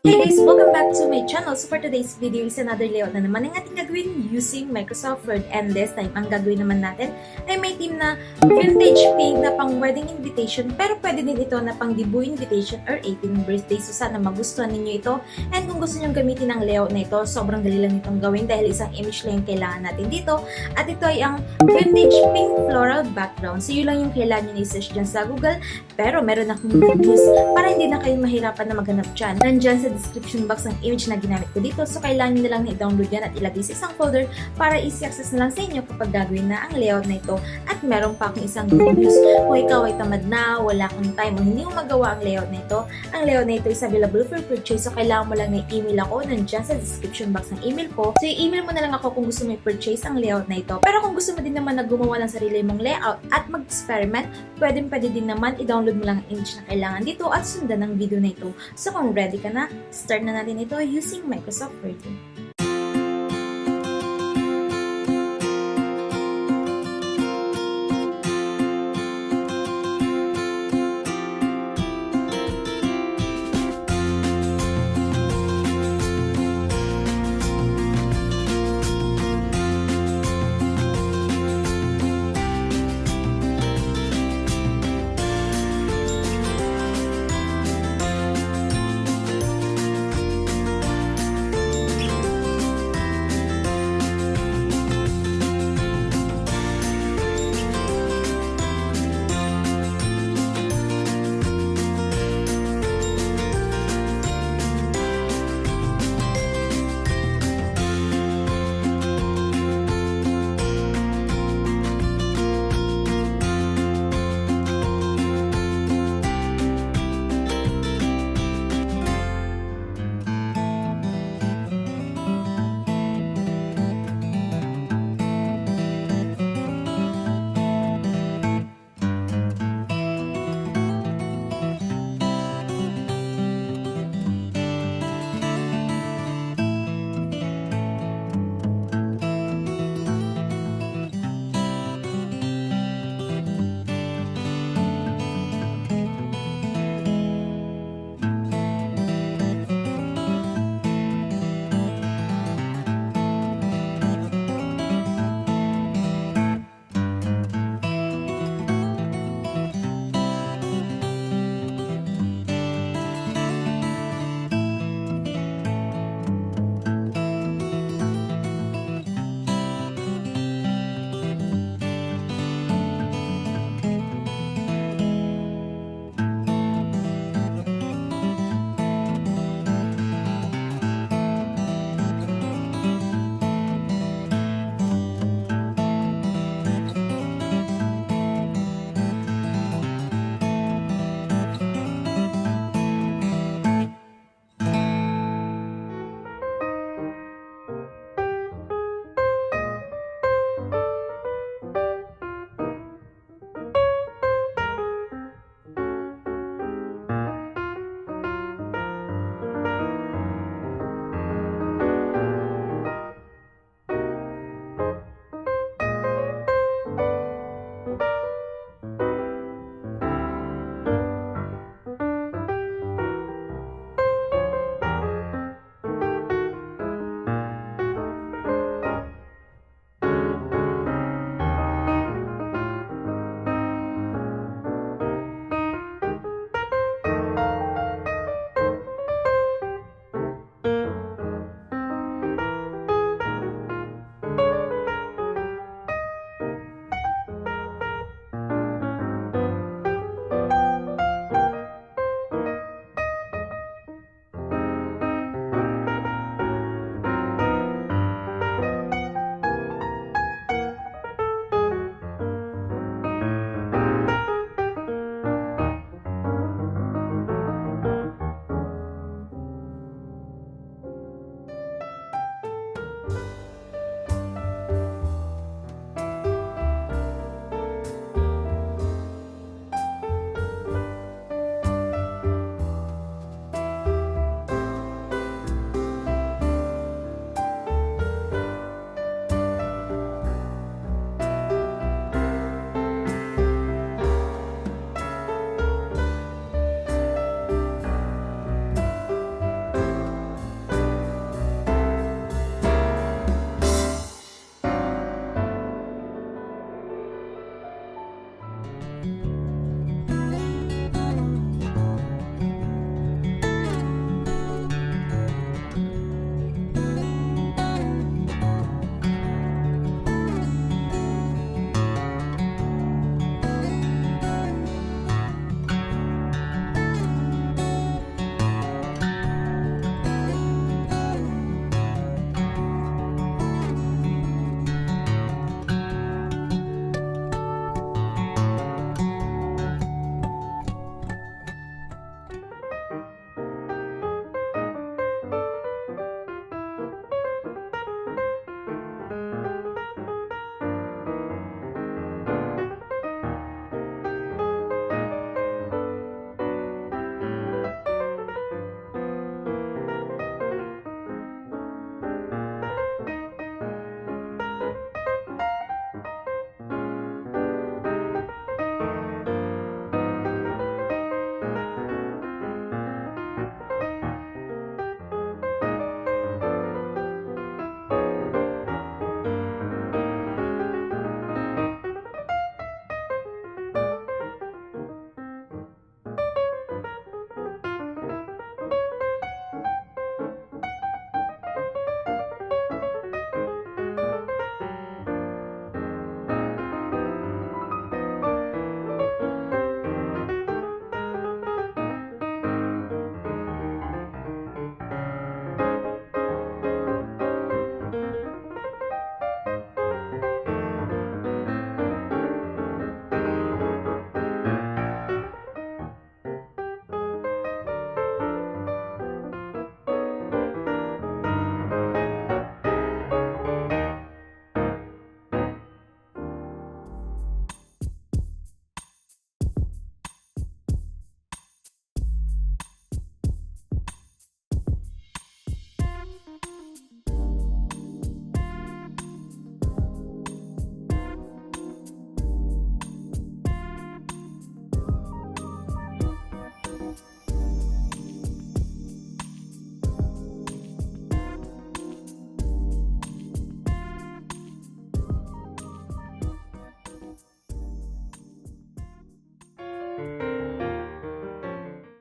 Hey guys! Welcome back to my channel. So for today's video is another layout na naman ang ating gagawin using Microsoft Word. And this time, ang gagawin naman natin ay may theme na vintage pink na pang wedding invitation, pero pwede din ito na pang debut invitation or 18th birthday. So sana magustuhan ninyo ito. And kung gusto nyo gamitin ang layout na ito, sobrang dali lang itong gawin dahil isang image lang yung kailangan natin dito. At ito ay ang vintage pink floral background. So yun lang yung kailangan nyo i-search dyan sa Google. Pero meron akong good news para hindi na kayo mahirapan na maghanap dyan. Nandyan sa description box ang image na ginamit ko dito. So, kailangan nyo na lang i-download yan at ilagay sa isang folder para easy access na lang sa inyo kapag gagawin na ang layout na ito. At meron pa akong isang good news. Kung ikaw ay tamad na, wala kang time o hindi mo magawa ang layout na ito, ang layout na ito is available for purchase. So, kailangan mo lang na i-email ako. Nandyan sa description box ng email ko. So, i-email mo na lang ako kung gusto mo i-purchase ang layout na ito. Pero kung gusto mo din naman na gumawa ng sarili mong layout at mag-experiment, pwede din naman i-download mo lang ang image na kailangan dito at sundan ang video na ito. So, kung ready ka na, start na natin ito using Microsoft Word.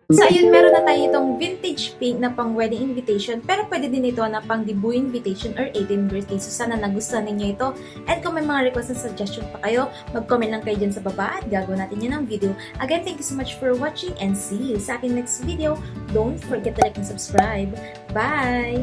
So, ayun, meron na tayo itong vintage pink na pang wedding invitation, pero pwede din ito na pang debut invitation or 18th birthday. So, sana nagustuhan ninyo ito. And kung may mga request and suggestion pa kayo, mag-comment lang kayo dyan sa baba at gagawin natin yan ng video. Again, thank you so much for watching and see you sa aking next video. Don't forget to like and subscribe. Bye!